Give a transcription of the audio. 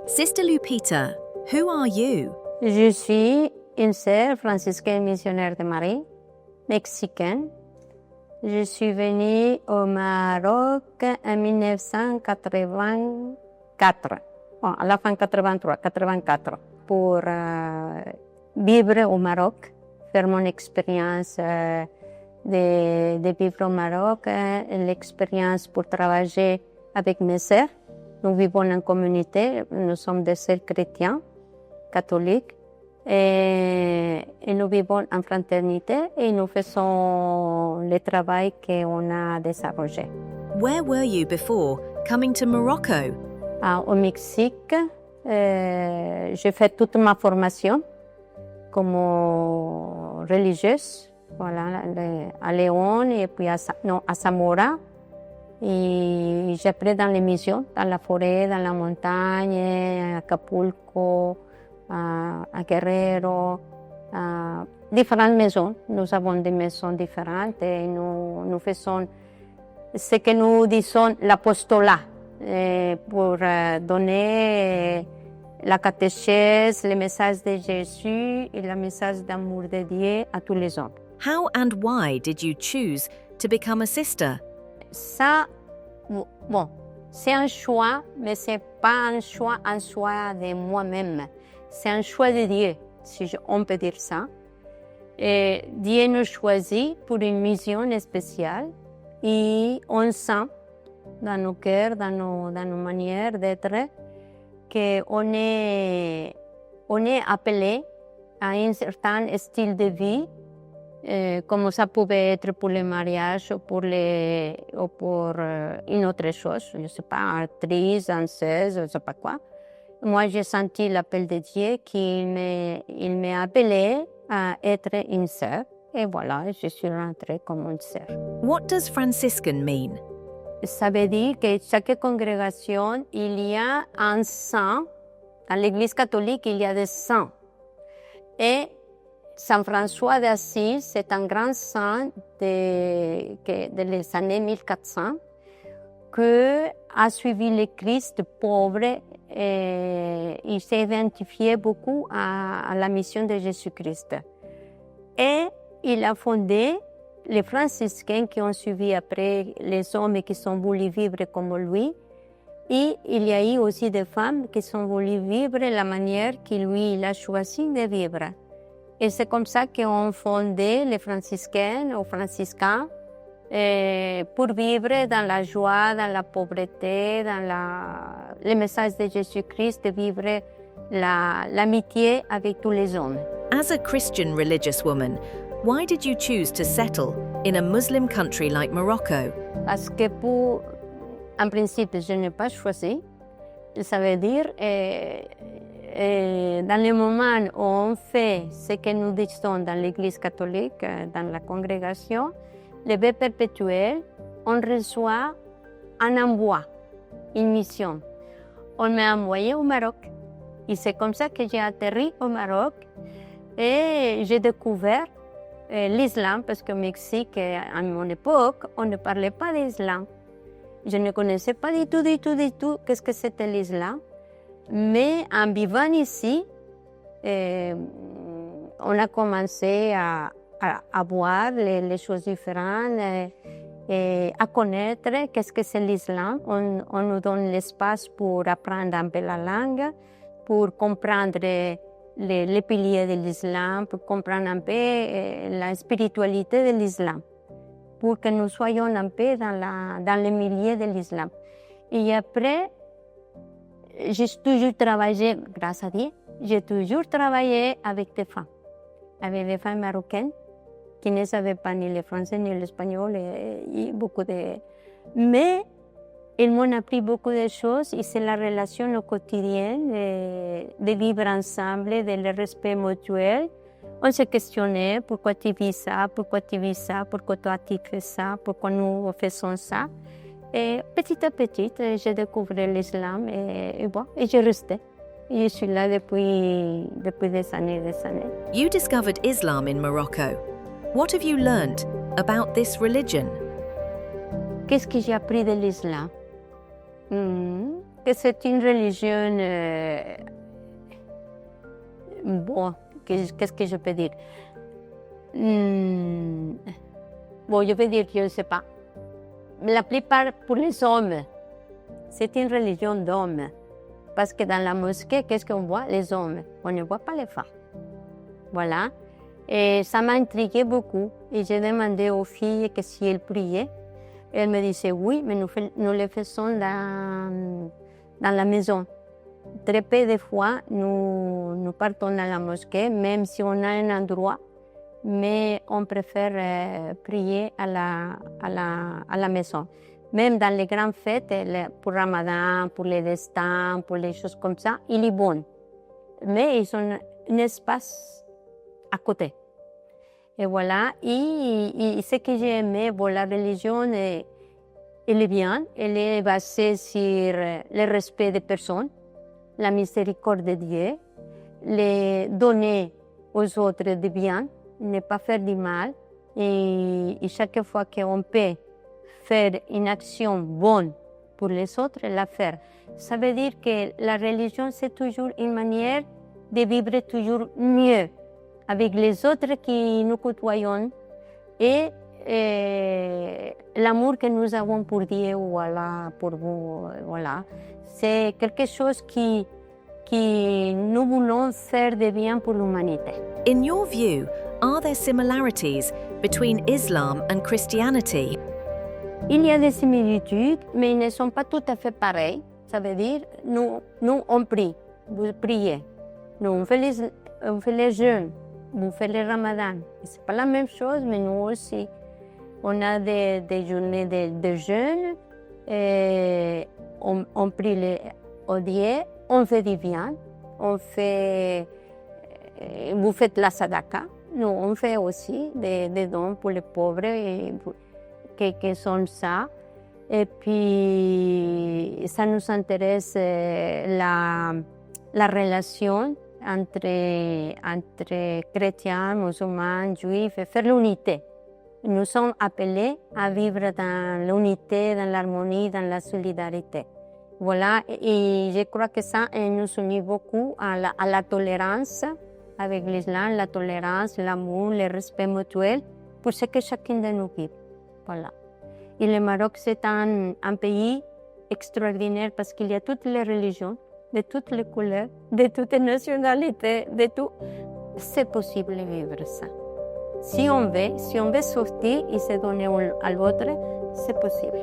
Sister Lupita, who are you? Je suis une sœur franciscaine missionnaire de Marie, mexicaine. Je suis venue au Maroc en 1984, à la fin 84, pour vivre au Maroc, faire mon expérience de vivre au Maroc, l'expérience pour travailler avec mes sœurs. Nous vivons en communauté, nous sommes des sœurs chrétiens, catholiques, et nous vivons en fraternité et nous faisons le travail qu'on a développé. Where were you before coming to Morocco? Au Mexique, j'ai fait toute ma formation comme religieuse, voilà, à Léon et puis à Zamora. Et j'ai appris dans les missions, dans la forêt, dans la montagne, à Acapulco, à Guerrero, à différentes maisons. Nous avons des maisons différentes et nous faisons ce que nous disons l'apostolat pour donner la catéchèse, le message de Jésus et le message d'amour de Dieu à tous les hommes. How and why did you choose to become a sister? Ça, bon, c'est un choix, mais ce n'est pas un choix en soi de moi-même. C'est un choix de Dieu, si on peut dire ça. Et Dieu nous choisit pour une mission spéciale et on sent dans nos cœurs, dans nos manières d'être, qu'on est appelé à un certain style de vie, comme ça pouvait être pour le mariage ou pour une autre chose, je ne sais pas, actrice, danseuse, je ne sais pas quoi. Moi, j'ai senti l'appel de Dieu qu'il m'a appelé à être une sœur. Et voilà, je suis rentrée comme une sœur. What does Franciscan mean? Ça veut dire que chaque congrégation, il y a un saint. Dans l'Église catholique, il y a des saints. Et Saint François d'Assise, c'est un grand saint de les années 1400 qui a suivi le Christ pauvre et il s'est identifié beaucoup à la mission de Jésus-Christ. Et il a fondé les franciscains qui ont suivi après les hommes qui sont voulu vivre comme lui. Et il y a eu aussi des femmes qui sont voulu vivre la manière qu'il il a choisi de vivre. Et c'est comme ça qu'on fondé les franciscains ou franciscains pour vivre dans la joie, dans la pauvreté, dans le message de Jésus-Christ, de vivre l'amitié avec tous les hommes. As a Christian religious woman, why did you choose to settle in a Muslim country like Morocco? Parce que en principe, je n'ai pas choisi. Ça veut dire dans le moment où on fait ce que nous disons dans l'Église catholique, dans la congrégation, le vœu perpétuel, on reçoit un envoi, une mission. On m'a envoyé au Maroc. Et c'est comme ça que j'ai atterri au Maroc et j'ai découvert l'islam, parce qu'au Mexique, à mon époque, on ne parlait pas d'islam. Je ne connaissais pas du tout qu'est-ce que c'était l'islam. Mais en vivant ici, on a commencé à voir les choses différentes et à connaître qu'est-ce que c'est l'islam. On nous donne l'espace pour apprendre un peu la langue, pour comprendre les piliers de l'islam, pour comprendre un peu la spiritualité de l'islam, pour que nous soyons un peu dans le milieu de l'islam. Et après, j'ai toujours travaillé, grâce à Dieu, j'ai toujours travaillé avec des femmes marocaines qui ne savaient pas ni le français ni l'espagnol et beaucoup de... Mais ils m'ont appris beaucoup de choses et c'est la relation au quotidien, de vivre ensemble, de le respect mutuel. On se questionnait pourquoi tu vis ça, pourquoi toi tu fais ça, pourquoi nous faisons ça. Et petit à petit, j'ai découvert l'islam et j'ai resté. Je suis là depuis des années. You discovered Islam in Morocco. What have you learned about this religion? Qu'est-ce que j'ai appris de l'islam? que c'est une religion... bon, qu'est-ce que je peux dire? Bon, je peux dire, je ne sais pas. La plupart pour les hommes, c'est une religion d'hommes. Parce que dans la mosquée, qu'est-ce qu'on voit? Les hommes. On ne voit pas les femmes. Voilà. Et ça m'a intrigué beaucoup. Et j'ai demandé aux filles que si elles priaient. Elles me disaient oui, mais nous le faisons dans la maison. Très peu de fois, nous partons dans la mosquée, même si on a un endroit, mais on préfère prier à la maison. Même dans les grandes fêtes, pour Ramadan, pour les destins, pour les choses comme ça, il est bon. Mais ils ont un espace à côté. Et voilà, et ce que j'ai aimé, bon, la religion, elle est bien, elle est basée sur le respect des personnes, la miséricorde de Dieu, les donner aux autres du bien, ne pas faire du mal, et chaque fois qu'on peut faire une action bonne pour les autres, la faire. Ça veut dire que la religion, c'est toujours une manière de vivre toujours mieux avec les autres qui nous côtoyons et l'amour que nous avons pour Dieu, voilà, pour vous, voilà. C'est quelque chose qui nous voulons faire de bien pour l'humanité. In your view, are there similarities between Islam and Christianity? Il y a des similitudes, mais ils ne sont pas tout à fait pareils. Ça veut dire, nous on prie, vous priez. Nous, on fait les jeûnes, vous faites le ramadan. Ce n'est pas la même chose, mais nous aussi. On a des journées de jeûne, et on prie au Dieu, on fait du bien, vous faites la sadaka. Nous, on fait aussi des dons pour les pauvres qui sont ça. Et puis, ça nous intéresse la relation entre chrétiens, musulmans, juifs, et faire l'unité. Nous sommes appelés à vivre dans l'unité, dans l'harmonie, dans la solidarité. Voilà, et je crois que ça nous unit beaucoup à la tolérance avec l'islam, la tolérance, l'amour, le respect mutuel pour ce que chacun de nous vit. Voilà. Et le Maroc, c'est un pays extraordinaire parce qu'il y a toutes les religions, de toutes les couleurs, de toutes les nationalités, de tout. C'est possible de vivre ça. Si on veut sortir et se donner à l'autre, c'est possible.